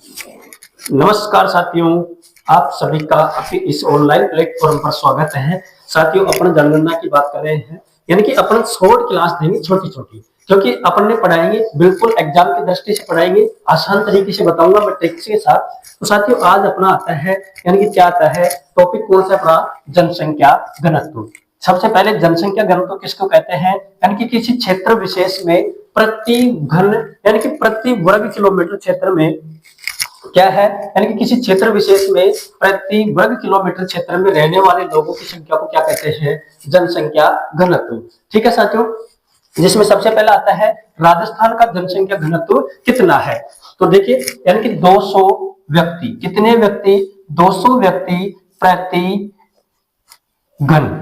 नमस्कार साथियों, आप सभी का अपने इस ऑनलाइन प्लेटफॉर्म पर स्वागत है। साथियों, अपन जनगणना की बात कर रहे हैं, यानी कि अपन शॉर्ट क्लास देंगे, छोटी छोटी, क्योंकि अपन ने पढ़ाएंगे बिल्कुल एग्जाम की दृष्टि से पढ़ाएंगे, आसान तरीके से बताऊंगा मैं ट्रिक्स के साथ। तो साथियों, आज अपना आता है, यानी कि क्या आता है टॉपिक, कौन सा अपना, जनसंख्या घनत्व। सबसे पहले जनसंख्या घनत्व किसको कहते हैं, यानी कि किसी क्षेत्र विशेष में प्रति घन, यानी कि प्रति वर्ग किलोमीटर क्षेत्र में क्या है, यानी कि किसी क्षेत्र विशेष में प्रति वर्ग किलोमीटर क्षेत्र में रहने वाले लोगों की संख्या को क्या कहते हैं, जनसंख्या घनत्व। ठीक है साथियों, जिसमें सबसे पहला आता है राजस्थान का जनसंख्या घनत्व कितना है। तो देखिए, यानी कि 200 व्यक्ति, कितने व्यक्ति, 200 व्यक्ति प्रति घन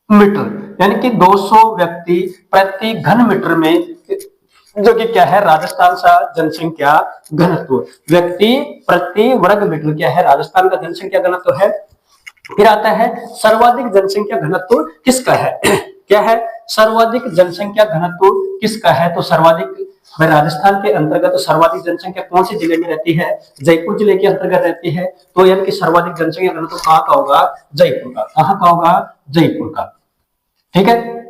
मीटर, यानी कि 200 व्यक्ति प्रति घन मीटर में, जो कि क्या है, राजस्थान का जनसंख्या घनत्व, व्यक्ति प्रति वर्ग मीटर क्या है, राजस्थान का जनसंख्या घनत्व है। फिर आता है सर्वाधिक जनसंख्या घनत्व किसका है क्या है, सर्वाधिक जनसंख्या घनत्व किसका है। तो सर्वाधिक राजस्थान के अंतर्गत सर्वाधिक जनसंख्या कौन से जिले में रहती है, जयपुर जिले के अंतर्गत रहती है। तो यानी कि सर्वाधिक जनसंख्या घनत्व कहाँ का होगा, जयपुर का। कहाँ का होगा, जयपुर का। ठीक है,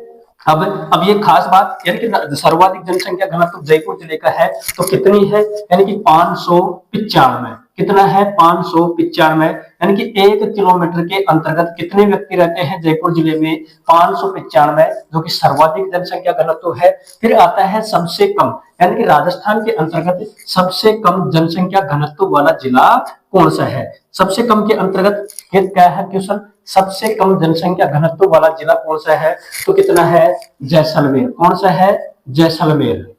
अब ये खास बात, यानी कि सर्वाधिक जनसंख्या घनत्व जयपुर जिले का है, तो कितनी है, यानी कि 595। कितना है, 595, यानी कि 1 किलोमीटर के अंतर्गत कितने व्यक्ति रहते हैं जयपुर जिले में, 595, जो कि सर्वाधिक जनसंख्या घनत्व है। फिर आता है सबसे कम, यानी कि राजस्थान के अंतर्गत सबसे कम जनसंख्या घनत्व वाला जिला कौन सा है। सबसे कम के अंतर्गत क्या है क्वेश्चन, सबसे कम जनसंख्या घनत्व वाला जिला कौन सा है। तो कितना है, जैसलमेर। कौन सा है, जैसलमेर।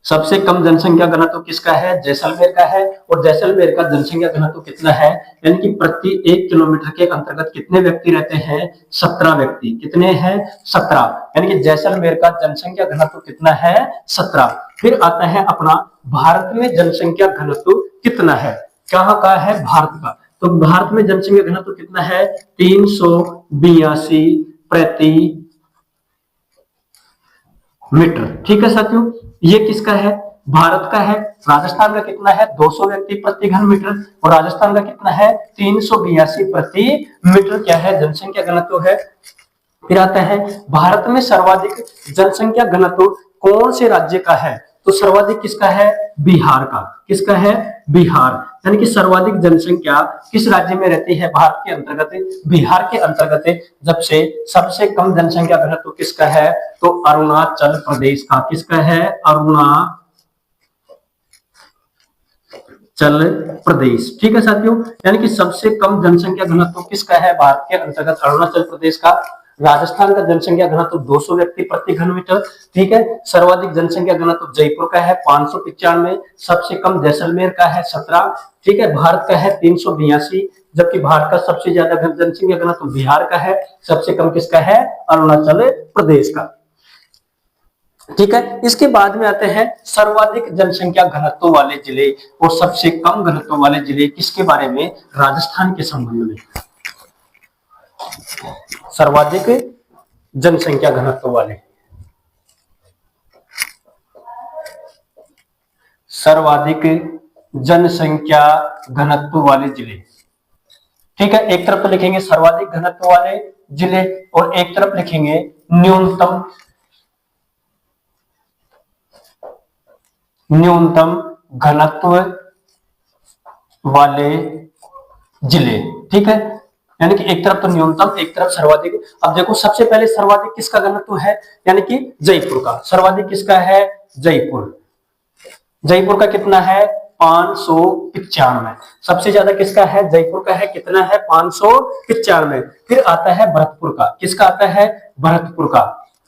सबसे कम जनसंख्या घनत्व किसका है, जैसलमेर का है। और जैसलमेर का जनसंख्या घनत्व कितना है, यानी कि प्रति 1 किलोमीटर के अंतर्गत कितने व्यक्ति रहते हैं, 17 व्यक्ति। कितने हैं, 17, यानी कि जैसलमेर का जनसंख्या घनत्व कितना है, 17। फिर आता है अपना भारत में जनसंख्या घनत्व कितना है, कहाँ का है, भारत का। तो भारत में जनसंख्या घनत्व कितना है, 382 प्रति मीटर। ठीक है साथियों, ये किसका है, भारत का है। राजस्थान का कितना है, 200 व्यक्ति प्रति घन मीटर, और राजस्थान का कितना है, 382 प्रति मीटर क्या है, जनसंख्या घनत्व है। फिर आता है भारत में सर्वाधिक जनसंख्या घनत्व कौन से राज्य का है। तो सर्वाधिक किसका है, बिहार का। किसका है, बिहार, यानी कि सर्वाधिक जनसंख्या किस राज्य में रहती है, भारत के अंतर्गत, बिहार के अंतर्गत। जब से सबसे कम जनसंख्या घनत्व किसका है, तो अरुणाचल प्रदेश का। किसका है, अरुणाचल प्रदेश। ठीक है साथियों, यानी कि सबसे कम जनसंख्या घनत्व किसका है, भारत के अंतर्गत अरुणाचल प्रदेश का। राजस्थान का जनसंख्या घनत्व 200 व्यक्ति प्रति घन मीटर। ठीक है, सर्वाधिक जनसंख्या घनत्व जयपुर का है 595, सबसे कम जैसलमेर का है 17। ठीक है, भारत का है 382, जबकि भारत का सबसे ज्यादा जनसंख्या घनत्व बिहार का है, सबसे कम किसका है, अरुणाचल प्रदेश का। ठीक है, इसके बाद में आते हैं सर्वाधिक जनसंख्या घनत्व वाले जिले और सबसे कम घनत्व वाले जिले, किसके बारे में, राजस्थान के संबंध में। सर्वाधिक जनसंख्या घनत्व वाले, सर्वाधिक जनसंख्या घनत्व वाले जिले। ठीक है, एक तरफ तो लिखेंगे सर्वाधिक घनत्व वाले जिले और एक तरफ लिखेंगे न्यूनतम घनत्व वाले जिले। ठीक है, यानी कि एक तरफ तो न्यूनतम, एक तरफ सर्वाधिक। अब देखो, सबसे पहले सर्वाधिक किसका घनत्व है, यानी कि जयपुर का। सर्वाधिक किसका है, जयपुर। जयपुर का कितना है, 595। सबसे ज्यादा किसका है, जयपुर का है, कितना है, 595। फिर आता है भरतपुर का। किसका आता है, भरतपुर का।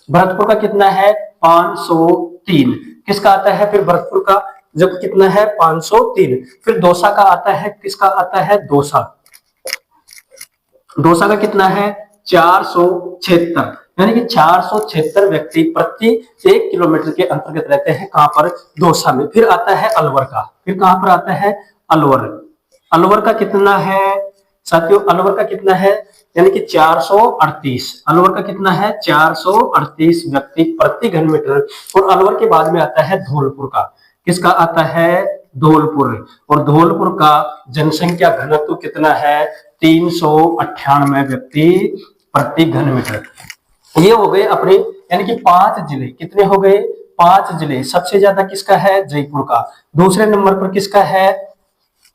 भरतपुर का कितना है, 503। किसका आता है फिर भरतपुर का, जब कितना है, 503। फिर दौसा का आता है, किसका आता है, दौसा। दौसा का कितना है, 476, यानी कि 476 व्यक्ति प्रति 1 किलोमीटर के अंतर्गत रहते हैं, कहां पर, दौसा में। फिर आता है अलवर का। फिर कहां पर आता है, अलवर। अलवर का कितना है, साथियों अलवर का कितना है, यानी कि 438। अलवर का कितना है, 438 व्यक्ति प्रति घन मीटर। और अलवर के बाद में आता है धौलपुर का, किसका आता है, धौलपुर। और धौलपुर का जनसंख्या घनत्व कितना है, 398 व्यक्ति प्रति घन मीटर। ये हो गए अपने, यानी कि 5 जिले, कितने हो गए, 5 जिले। सबसे ज्यादा किसका है, जयपुर का। दूसरे नंबर पर किसका है,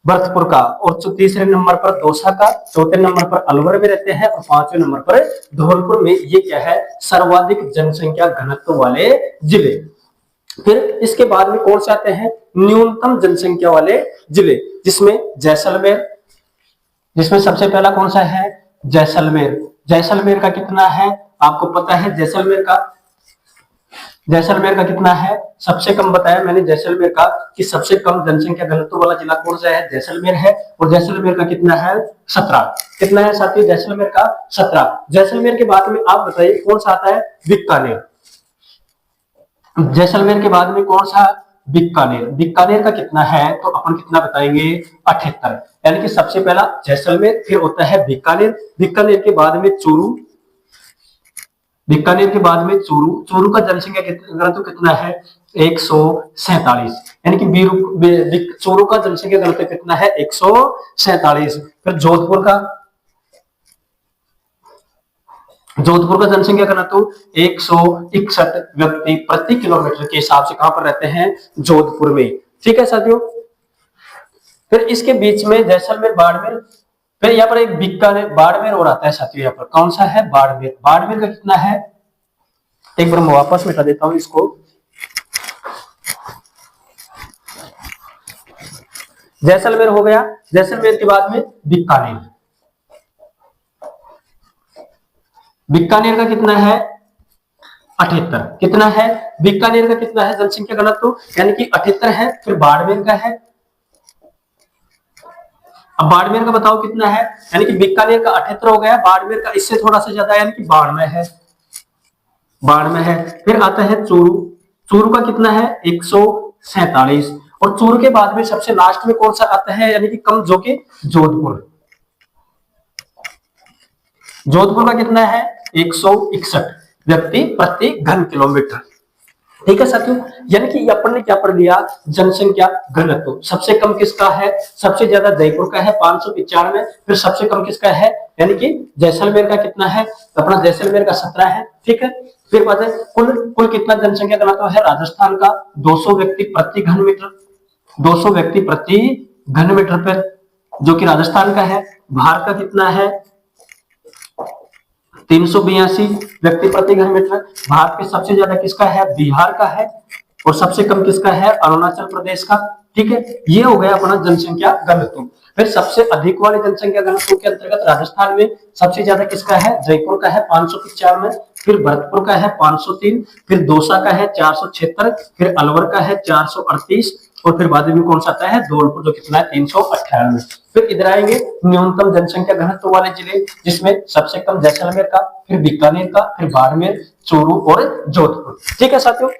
भरतपुर का। और तीसरे नंबर पर दौसा का। चौथे नंबर पर अलवर में रहते हैं। और पांचवें नंबर पर धौलपुर में। ये क्या है, सर्वाधिक जनसंख्या घनत्व वाले जिले। फिर इसके बाद में कौन से आते हैं, न्यूनतम जनसंख्या वाले जिले, जिसमें जैसलमेर, जिसमें सबसे पहला कौन सा है, जैसलमेर। जैसलमेर का कितना है, आपको पता है जैसलमेर का कितना है, सबसे कम बताया मैंने जैसलमेर का कि सबसे कम जनसंख्या घनत्व वाला जिला कौन सा है, जैसलमेर है। और जैसलमेर का कितना है, 17। कितना है साथियों, जैसलमेर का 17। जैसलमेर के बाद में आप बताइए कौन सा आता है, बीकानेर। जैसलमेर के बाद में कौन सा, बीकानेर। बीकानेर का कितना है, तो अपन कितना बताएंगे, 78। यानी कि सबसे पहला जैसलमेर, फिर होता है बीकानेर। बीकानेर के बाद में चूरू। बीकानेर के बाद में चूरू। चूरू का जनसंख्या घनत्व कितना है, 147। यानी कि चूरू का जनसंख्या घनत्व कितना है, 147। फिर जोधपुर का जनसंख्या घनत्व 161 व्यक्ति प्रति किलोमीटर के हिसाब से कहां पर रहते हैं, जोधपुर में। ठीक है साथियों। फिर इसके बीच में जैसलमेर, बाड़मेर, फिर यहाँ पर एक बीकानेर, बाड़मेर और आता है साथियों। यहाँ पर कौन सा है, बाड़मेर। बाड़मेर का कितना है, एक बार मैं वापस मिटा देता हूं इसको। जैसलमेर हो गया। जैसलमेर के बाद में बीकानेर। बीकानेर का कितना है, 78। कितना है, बीकानेर का कितना है जनसंख्या घनत्व, यानी कि 78 है। फिर बाड़मेर का है, अब बाड़मेर का बताओ कितना है, यानी कि बीकानेर का 78 हो गया, बाड़मेर का इससे थोड़ा सा ज्यादा, यानी कि 92 है। फिर आता है चूरू। चूरू का कितना है, 147। और चूरू के बाद में सबसे लास्ट में कौन सा आता है, यानी कि कम, जो कि जोधपुर। जोधपुर का कितना है, 161 व्यक्ति प्रति घन किलोमीटर। ठीक है साथियों। यानी कि अपन ने क्या पढ़ लिया, जनसंख्या घनत्व। सबसे कम किसका है, सबसे ज्यादा जयपुर का है 595। फिर सबसे कम किसका है, यानी कि जैसलमेर का कितना है, अपना जैसलमेर का 17 है। ठीक है। फिर बात है कुल कितना जनसंख्या घनत्व है, राजस्थान का 200 व्यक्ति प्रति घन मीटर। 200 व्यक्ति प्रति घन मीटर पर, जो कि राजस्थान का है। भारत का कितना है, 382 व्यक्ति प्रति घन मीटर। भारत के सबसे ज्यादा किसका है, बिहार का है। और सबसे कम किसका है, अरुणाचल प्रदेश का। ठीक है। ये हो गया अपना जनसंख्या घनत्व। फिर सबसे अधिक वाले जनसंख्या घनत्व के अंतर्गत राजस्थान में सबसे ज्यादा किसका है, जयपुर का है 595। फिर भरतपुर का है 503। फिर दौसा का है 476। फिर अलवर का है 438। और फिर बाद में कौन सा आता है, धौलपुर, जो कितना है 398। फिर इधर आएंगे न्यूनतम जनसंख्या घनत्व वाले जिले, जिसमें सबसे कम जैसलमेर का, फिर बीकानेर का, फिर बाड़मेर, चूरू और जोधपुर। ठीक है साथियों।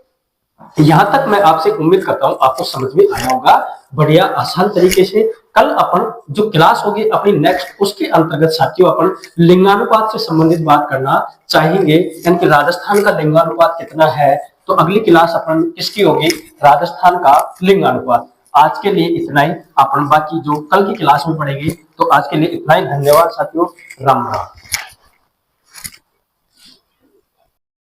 यहां तक मैं आपसे उम्मीद करता हूं आपको समझ में आया होगा बढ़िया आसान तरीके से। कल अपन जो क्लास होगी अपनी नेक्स्ट, उसके अंतर्गत साथियों अपन लिंगानुपात से संबंधित बात करना चाहेंगे, यानी कि राजस्थान का लिंगानुपात कितना है। तो अगली क्लास अपन किसकी होगी, राजस्थान का लिंगानुपात। आज के लिए इतना ही, अपन बाकी जो कल की क्लास में पढ़ेंगे। तो आज के लिए इतना ही, धन्यवाद साथियों, राम राम।